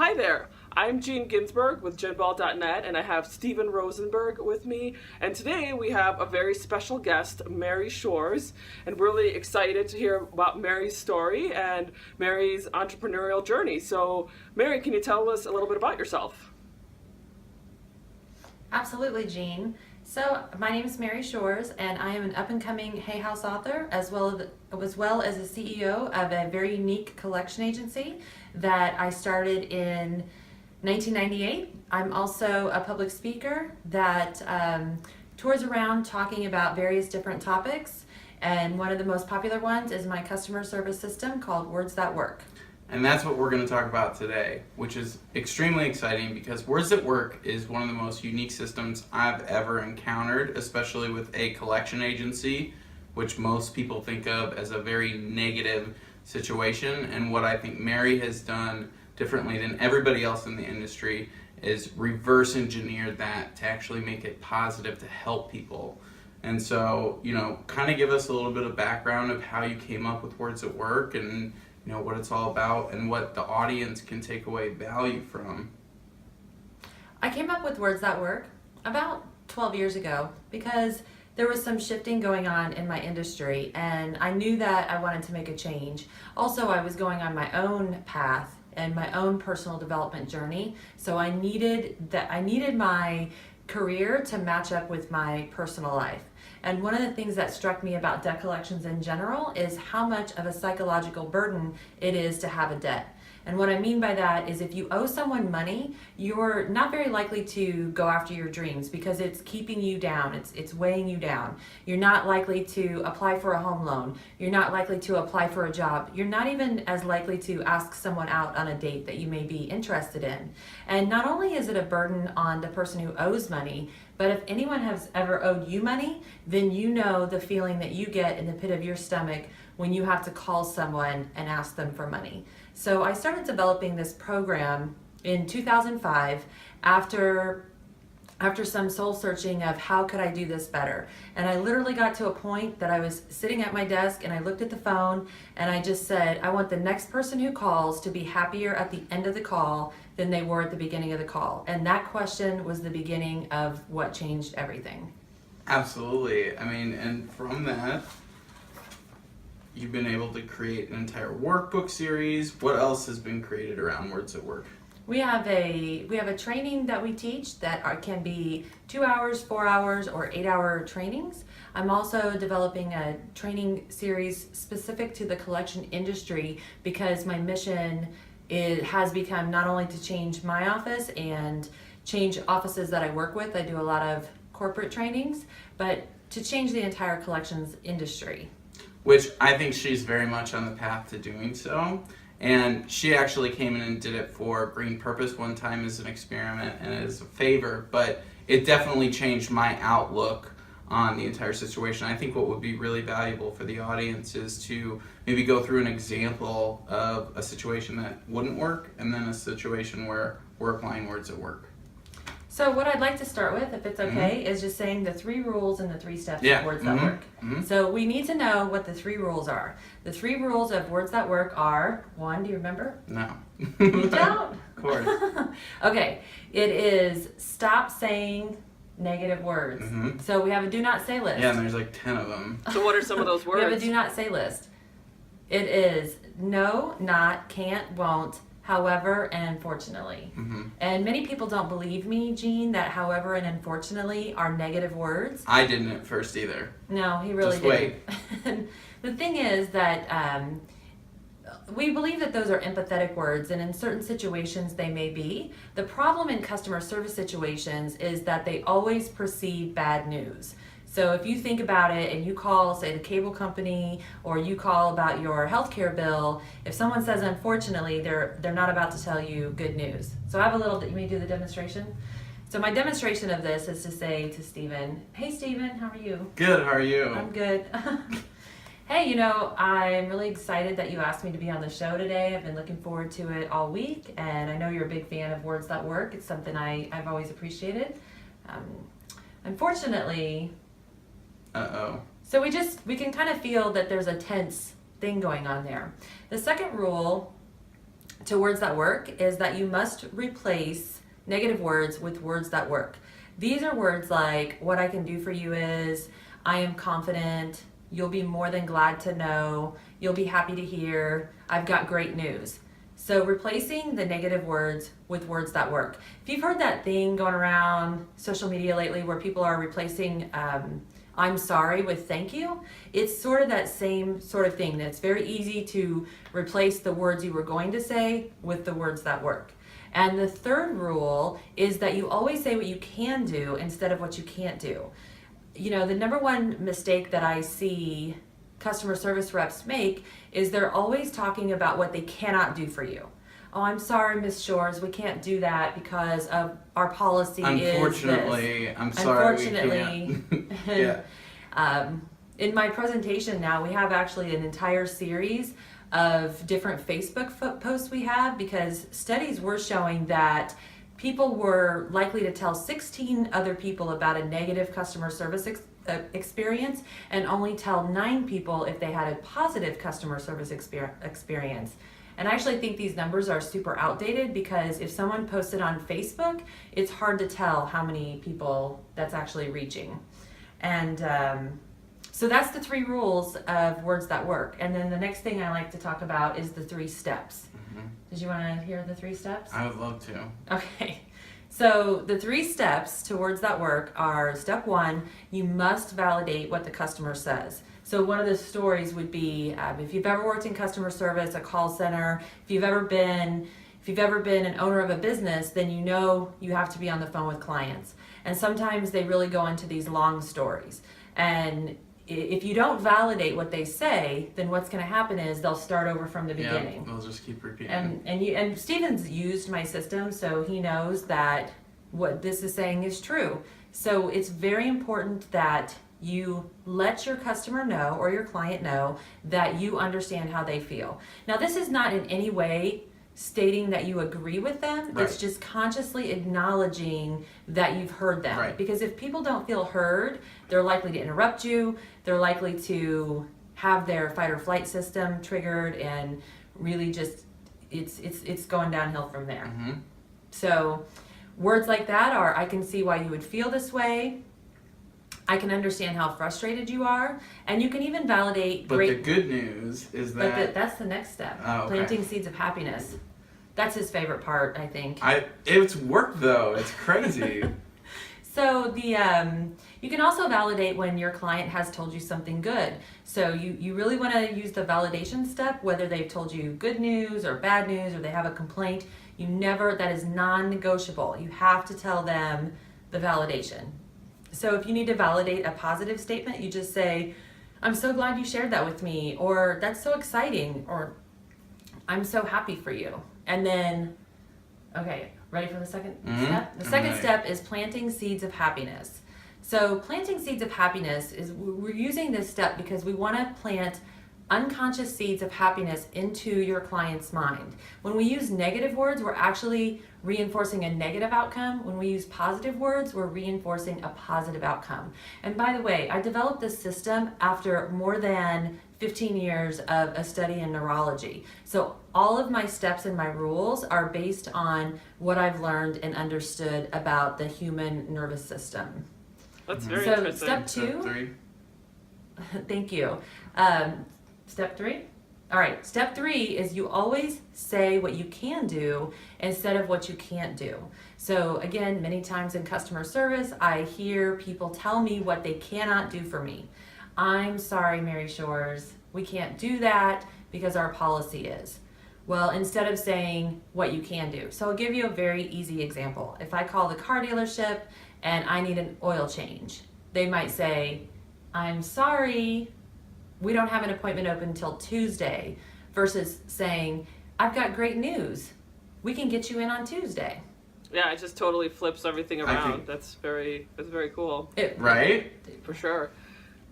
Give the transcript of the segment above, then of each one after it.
Hi there. I'm Jean Ginzburg with Ginball.net, and I have Stephen Rosenberg with me. And today we have a very special guest, Mary Shores, and we're really excited to hear about Mary's story and Mary's entrepreneurial journey. So, Mary, can you tell us a little bit about yourself? Absolutely, Jean. So, my name is Mary Shores, and I am an up-and-coming Hay House author, as well as a CEO of a very unique collection agency that I started in 1998. I'm also a public speaker that tours around talking about various different topics, and one of the most popular ones is my customer service system called Words That Work. And that's what we're going to talk about today, which is extremely exciting because Words That Work is one of the most unique systems I've ever encountered, especially with a collection agency, which most people think of as a very negative situation. And what I think Mary has done differently than everybody else in the industry is reverse engineer that to actually make it positive to help people. And so, kind of give us a little bit of background of how you came up with Words That Work and what it's all about and what the audience can take away value from. I came up with Words That Work about 12 years ago because there was some shifting going on in my industry, and I knew that I wanted to make a change. Also, I was going on my own path and my own personal development journey, so I needed my career to match up with my personal life. And one of the things that struck me about debt collections in general is how much of a psychological burden it is to have a debt. And what I mean by that is if you owe someone money, you're not very likely to go after your dreams because it's keeping you down, it's weighing you down. You're not likely to apply for a home loan. You're not likely to apply for a job. You're not even as likely to ask someone out on a date that you may be interested in. And not only is it a burden on the person who owes money, but if anyone has ever owed you money, then you know the feeling that you get in the pit of your stomach when you have to call someone and ask them for money. So I started developing this program in 2005 after some soul searching of how could I do this better. And I literally got to a point that I was sitting at my desk and I looked at the phone and I just said, I want the next person who calls to be happier at the end of the call than they were at the beginning of the call. And that question was the beginning of what changed everything. Absolutely. And from that, you've been able to create an entire workbook series. What else has been created around Words That Work? We have a training that we teach that can be 2 hours, 4 hours, or 8-hour trainings. I'm also developing a training series specific to the collection industry because my mission has become not only to change my office and change offices that I work with. I do a lot of corporate trainings, but to change the entire collections industry. Which I think she's very much on the path to doing so. And she actually came in and did it for Green Purpose one time as an experiment and as a favor, but it definitely changed my outlook on the entire situation. I think what would be really valuable for the audience is to maybe go through an example of a situation that wouldn't work and then a situation where we're applying Words That Work. So what I'd like to start with, if it's okay, is just saying the 3 rules and the 3 steps of Words That Work. So we need to know what the 3 rules are. The 3 rules of Words That Work are, 1, do you remember? No. You don't? Of course. Okay, it is stop saying negative words. So we have a do not say list. Yeah, and there's like 10 of them. So, what are some of those words? We have a do not say list. It is no, not, can't, won't, however, and unfortunately. And many people don't believe me, Jean, that however and unfortunately are negative words. I didn't at first either. No, he really Just didn't. wait. The thing is that we believe that those are empathetic words, and in certain situations they may be. The problem in customer service situations is that they always precede bad news. So if you think about it and you call, say, the cable company, or you call about your healthcare bill, if someone says unfortunately, they're not about to tell you good news. So I have a little, you may do the demonstration? So my demonstration of this is to say to Stephen, hey Stephen, how are you? Good, how are you? I'm good. Hey, I'm really excited that you asked me to be on the show today. I've been looking forward to it all week, and I know you're a big fan of Words That Work. It's something I've always appreciated. Unfortunately, so we can kind of feel that there's a tense thing going on there. The second rule to words that work is that you must replace negative words with words that work. These are words like, what I can do for you is, I am confident, you'll be more than glad to know, you'll be happy to hear, I've got great news. So replacing the negative words with words that work. If you've heard that thing going around social media lately where people are replacing I'm sorry with thank you, it's sort of that same sort of thing. That's very easy to replace the words you were going to say with the words that work. And the third rule is that you always say what you can do instead of what you can't do. You know, the number one mistake that I see customer service reps make is they're always talking about what they cannot do for you. Oh, I'm sorry, Miss Shores, we can't do that because of our policy Unfortunately, is this. I'm sorry, Unfortunately, we can't. Yeah. In my presentation now, we have actually an entire series of different Facebook posts we have, because studies were showing that people were likely to tell 16 other people about a negative customer service experience and only tell 9 people if they had a positive customer service experience. And I actually think these numbers are super outdated, because if someone posted on Facebook, it's hard to tell how many people that's actually reaching. And so that's the 3 rules of words that work. And then the next thing I like to talk about is the 3 steps. Mm-hmm. Did you want to hear the 3 steps? I would love to. Okay. So the 3 steps to words that work are: step 1, you must validate what the customer says. So one of the stories would be, if you've ever worked in customer service, a call center, if you've ever been an owner of a business, then you know you have to be on the phone with clients. And sometimes they really go into these long stories. And if you don't validate what they say, then what's going to happen is they'll start over from the beginning. Yeah, they'll just keep repeating. And Steven's used my system, so he knows that what this is saying is true. So it's very important that you let your customer know, or your client know, that you understand how they feel. Now, this is not in any way stating that you agree with them. Right. It's just consciously acknowledging that you've heard them. Right. Because if people don't feel heard, they're likely to interrupt you, they're likely to have their fight or flight system triggered, and really just it's going downhill from there. Mm-hmm. So words like that are, I can see why you would feel this way, I can understand how frustrated you are, and you can even validate But the good news is that... that's the next step. Oh, okay. Planting seeds of happiness. That's his favorite part, I think. It's work, though. It's crazy. So you can also validate when your client has told you something good. So you really want to use the validation step, whether they've told you good news or bad news, or they have a complaint. That is non-negotiable. You have to tell them the validation. So if you need to validate a positive statement, you just say, I'm so glad you shared that with me, or that's so exciting, or I'm so happy for you. And then, okay, ready for the second step? The second step is planting seeds of happiness. So planting seeds of happiness is, we're using this step because we want to plant unconscious seeds of happiness into your client's mind. When we use negative words, we're actually reinforcing a negative outcome. When we use positive words, we're reinforcing a positive outcome. And by the way, I developed this system after more than 15 years of a study in neurology. So all of my steps and my rules are based on what I've learned and understood about the human nervous system. That's very So interesting. step 2. Step 3. Thank you. Step 3? All right, step 3 is you always say what you can do instead of what you can't do. So again, many times in customer service, I hear people tell me what they cannot do for me. I'm sorry, Mary Shores, we can't do that because our policy is. Well, instead of saying what you can do. So I'll give you a very easy example. If I call the car dealership and I need an oil change, they might say, I'm sorry, we don't have an appointment open until Tuesday, versus saying, I've got great news, we can get you in on Tuesday. Yeah, it just totally flips everything around. think- That's very cool. Right? For sure.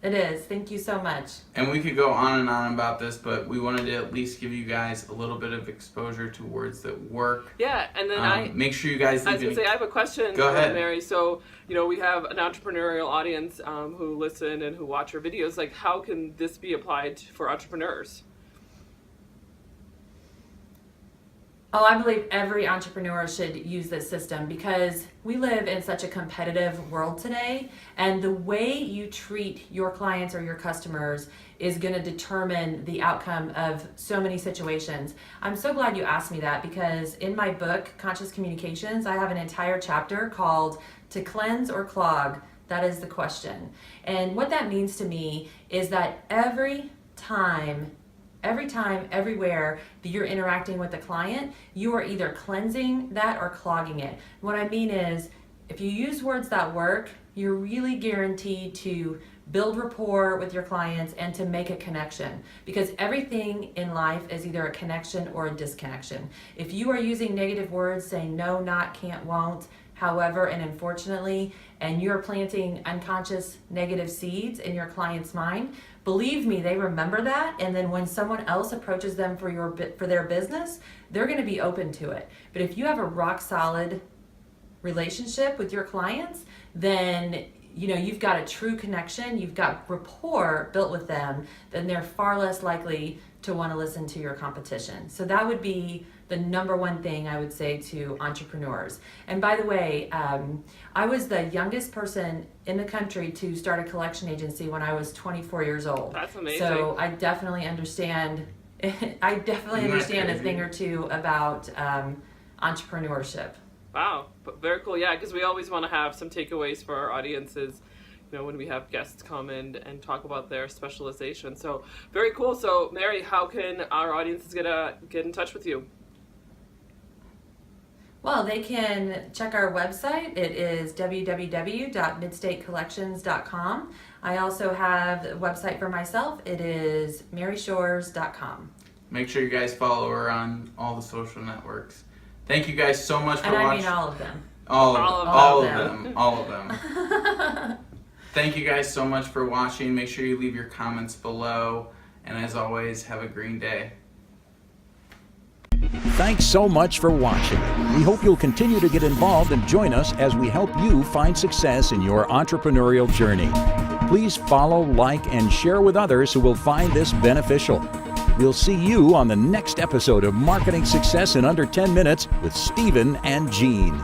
It is. Thank you so much. And we could go on and on about this, but we wanted to at least give you guys a little bit of exposure to words that work. Yeah, and then Make sure you guys I was going to say, I have a question Go for ahead. Mary. So, we have an entrepreneurial audience who listen and who watch your videos. Like, how can this be applied for entrepreneurs? Oh, I believe every entrepreneur should use this system because we live in such a competitive world today, and the way you treat your clients or your customers is going to determine the outcome of so many situations. I'm so glad you asked me that because in my book, Conscious Communications, I have an entire chapter called To Cleanse or Clog? That is the question. And what that means to me is that every time, everywhere that you're interacting with a client, you are either cleansing that or clogging it. What I mean is, if you use words that work, you're really guaranteed to build rapport with your clients and to make a connection, because everything in life is either a connection or a disconnection. If you are using negative words, saying no, not, can't, won't, however, and unfortunately, and you're planting unconscious negative seeds in your client's mind, believe me, they remember that, and then when someone else approaches them for their business, they're going to be open to it. But if you have a rock solid relationship with your clients, then you've got a true connection, you've got rapport built with them, then they're far less likely to want to listen to your competition. So that would be the number one thing I would say to entrepreneurs. And by the way, I was the youngest person in the country to start a collection agency when I was 24 years old. That's amazing. So I definitely understand. I definitely understand a thing or two about entrepreneurship. Wow, very cool. Yeah, because we always want to have some takeaways for our audiences, when we have guests come in and talk about their specialization. So very cool. So Mary, how can our audiences get in touch with you? Well, they can check our website. It is www.midstatecollections.com. I also have a website for myself. It is maryshores.com. Make sure you guys follow her on all the social networks. Thank you guys so much for watching. And I mean all of them. All of them. Thank you guys so much for watching. Make sure you leave your comments below. And as always, have a green day. Thanks so much for watching. We hope you'll continue to get involved and join us as we help you find success in your entrepreneurial journey. Please follow, like, and share with others who will find this beneficial. We'll see you on the next episode of Marketing Success in Under 10 Minutes with Stephen and Jean.